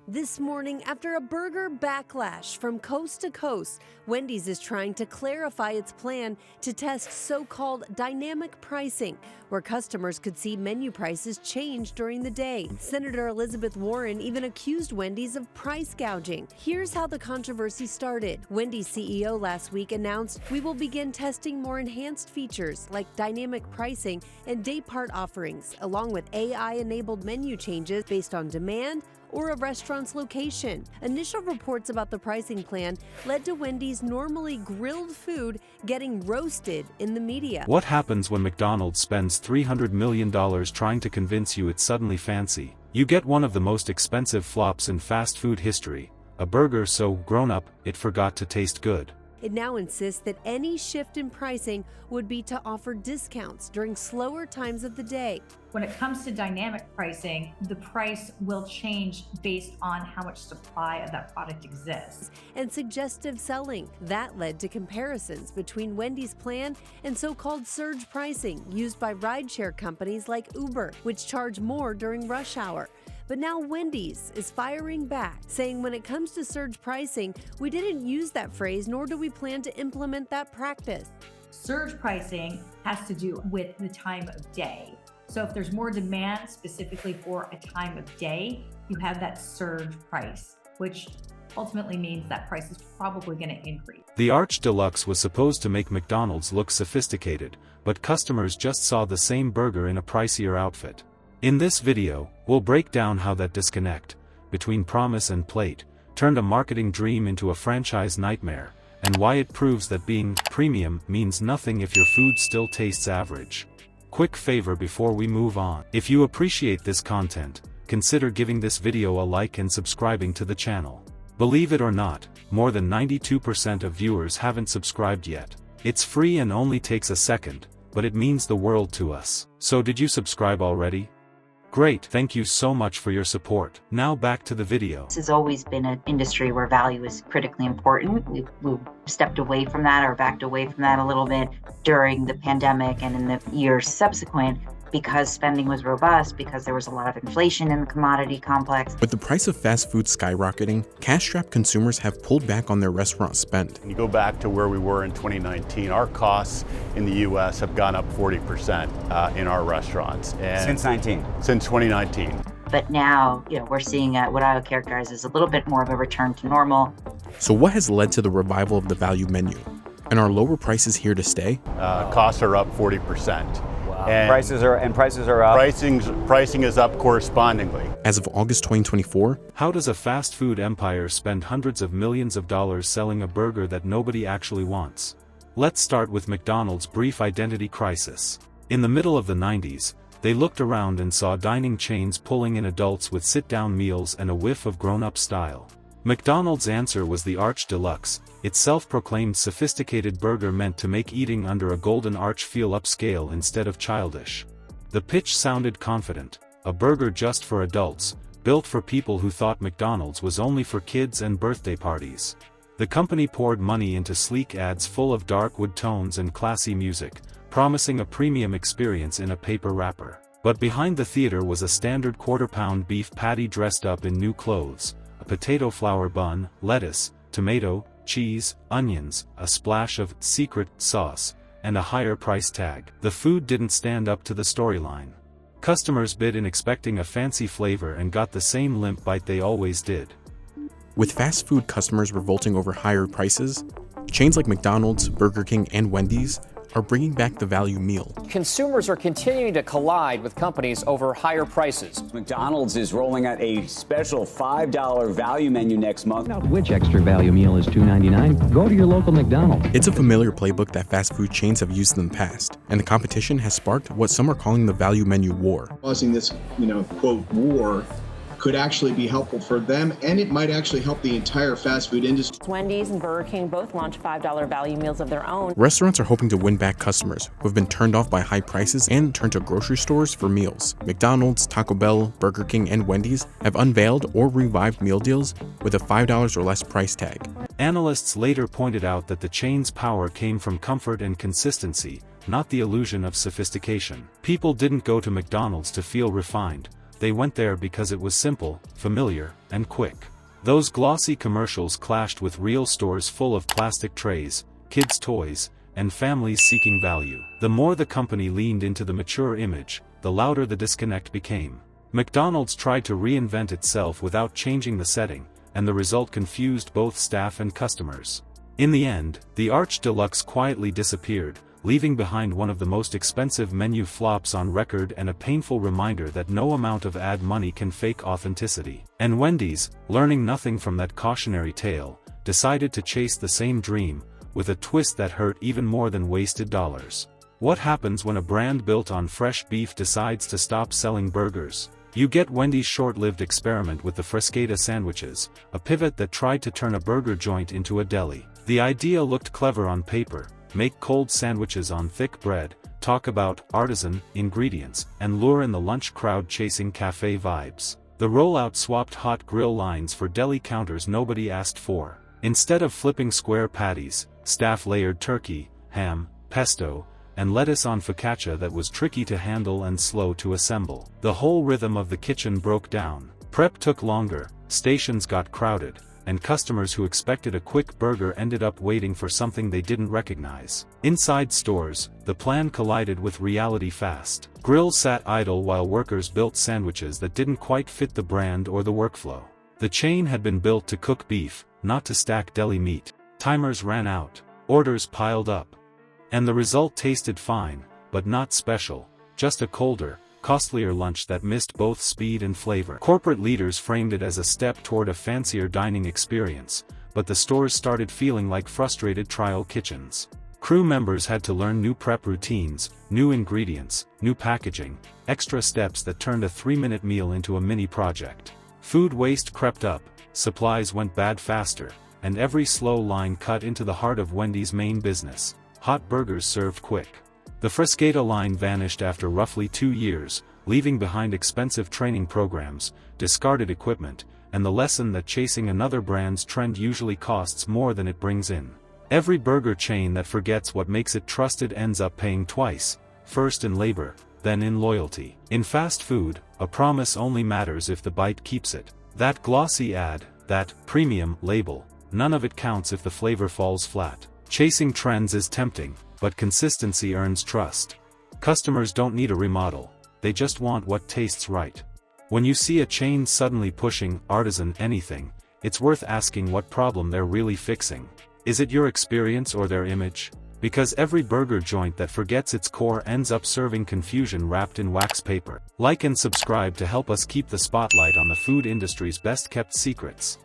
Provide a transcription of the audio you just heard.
This morning, after a burger backlash from coast to coast, Wendy's is trying to clarify its plan to test so-called dynamic pricing, where customers could see menu prices change during the day. Senator Elizabeth Warren even accused Wendy's of price gouging. Here's how the controversy started. Wendy's CEO last week announced, "We will begin testing more enhanced features like dynamic pricing and day-part offerings, along with AI-enabled menu changes based on demand or a restaurant's location." Initial reports about the pricing plan led to Wendy's normally grilled food getting roasted in the media. What happens when McDonald's spends $300 million trying to convince you it's suddenly fancy? You get one of the most expensive flops in fast food history, a burger so grown up, it forgot to taste good. It now insists that any shift in pricing would be to offer discounts during slower times of the day. When it comes to dynamic pricing, the price will change based on how much supply of that product exists. And suggestive selling. That led to comparisons between Wendy's plan and so-called surge pricing used by rideshare companies like Uber, which charge more during rush hour. But now Wendy's is firing back, saying when it comes to surge pricing, we didn't use that phrase, nor do we plan to implement that practice. Surge pricing has to do with the time of day. So if there's more demand specifically for a time of day, you have that surge price, which ultimately means that price is probably going to increase. The Arch Deluxe was supposed to make McDonald's look sophisticated, but customers just saw the same burger in a pricier outfit. In this video, we'll break down how that disconnect between promise and plate turned a marketing dream into a franchise nightmare, and why it proves that being premium means nothing if your food still tastes average. Quick favor before we move on. If you appreciate this content, consider giving this video a like and subscribing to the channel. Believe it or not, more than 92% of viewers haven't subscribed yet. It's free and only takes a second, but it means the world to us. So did you subscribe already? Great, thank you so much for your support. Now back to the video. This has always been an industry where value is critically important. We stepped away from that or backed away from that a little bit during the pandemic and in the years subsequent, because spending was robust, because there was a lot of inflation in the commodity complex. With the price of fast food skyrocketing, cash-strapped consumers have pulled back on their restaurant spend. You go back to where we were in 2019, our costs in the U.S. have gone up 40% in our restaurants. Since 2019. But now, we're seeing what I would characterize as a little bit more of a return to normal. So what has led to the revival of the value menu? And are lower prices here to stay? Costs are up 40%. And prices are up. Pricing is up correspondingly. As of August 2024, how does a fast food empire spend hundreds of millions of dollars selling a burger that nobody actually wants? Let's start with McDonald's brief identity crisis. In the middle of the 90s, they looked around and saw dining chains pulling in adults with sit-down meals and a whiff of grown-up style. McDonald's answer was the Arch Deluxe, its self-proclaimed sophisticated burger meant to make eating under a golden arch feel upscale instead of childish. The pitch sounded confident, a burger just for adults, built for people who thought McDonald's was only for kids and birthday parties. The company poured money into sleek ads full of dark wood tones and classy music, promising a premium experience in a paper wrapper. But behind the theater was a standard quarter-pound beef patty dressed up in new clothes, a potato flour bun, lettuce, tomato, cheese, onions, a splash of secret sauce, and a higher price tag. The food didn't stand up to the storyline. Customers bid in expecting a fancy flavor and got the same limp bite they always did. With fast food customers revolting over higher prices, chains like McDonald's, Burger King, and Wendy's are bringing back the value meal. Consumers are continuing to collide with companies over higher prices. McDonald's is rolling out a special $5 value menu next month. Out which extra value meal is $2.99? Go to your local McDonald's. It's a familiar playbook that fast food chains have used in the past, and the competition has sparked what some are calling the value menu war. Causing this, quote, war could actually be helpful for them, and it might actually help the entire fast food industry. Wendy's and Burger King both launched $5 value meals of their own. Restaurants are hoping to win back customers who have been turned off by high prices and turn to grocery stores for meals. McDonald's, Taco Bell, Burger King, and Wendy's have unveiled or revived meal deals with a $5 or less price tag. Analysts later pointed out that the chain's power came from comfort and consistency, not the illusion of sophistication. People didn't go to McDonald's to feel refined, they went there because it was simple, familiar, and quick. Those glossy commercials clashed with real stores full of plastic trays, kids' toys, and families seeking value. The more the company leaned into the mature image, the louder the disconnect became. McDonald's tried to reinvent itself without changing the setting, and the result confused both staff and customers. In the end, the Arch Deluxe quietly disappeared, leaving behind one of the most expensive menu flops on record and a painful reminder that no amount of ad money can fake authenticity. And Wendy's, learning nothing from that cautionary tale, decided to chase the same dream, with a twist that hurt even more than wasted dollars. What happens when a brand built on fresh beef decides to stop selling burgers? You get Wendy's short-lived experiment with the Frescata sandwiches, a pivot that tried to turn a burger joint into a deli. The idea looked clever on paper: make cold sandwiches on thick bread, talk about artisan ingredients, and lure in the lunch crowd chasing cafe vibes. The rollout swapped hot grill lines for deli counters nobody asked for. Instead of flipping square patties, staff layered turkey, ham, pesto, and lettuce on focaccia that was tricky to handle and slow to assemble. The whole rhythm of the kitchen broke down. Prep took longer, stations got crowded, and customers who expected a quick burger ended up waiting for something they didn't recognize. Inside stores, the plan collided with reality fast. Grills sat idle while workers built sandwiches that didn't quite fit the brand or the workflow. The chain had been built to cook beef, not to stack deli meat. Timers ran out. Orders piled up. And the result tasted fine, but not special, just a colder, costlier lunch that missed both speed and flavor. Corporate leaders framed it as a step toward a fancier dining experience, but the stores started feeling like frustrated trial kitchens. Crew members had to learn new prep routines, new ingredients, new packaging, extra steps that turned a 3-minute meal into a mini project. Food waste crept up, supplies went bad faster, and every slow line cut into the heart of Wendy's main business: hot burgers served quick. The Frescata line vanished after roughly 2 years, leaving behind expensive training programs, discarded equipment, and the lesson that chasing another brand's trend usually costs more than it brings in. Every burger chain that forgets what makes it trusted ends up paying twice, first in labor, then in loyalty. In fast food, a promise only matters if the bite keeps it. That glossy ad, that premium label, none of it counts if the flavor falls flat. Chasing trends is tempting, but consistency earns trust. Customers don't need a remodel, they just want what tastes right. When you see a chain suddenly pushing artisan anything, it's worth asking what problem they're really fixing. Is it your experience or their image? Because every burger joint that forgets its core ends up serving confusion wrapped in wax paper. Like and subscribe to help us keep the spotlight on the food industry's best-kept secrets.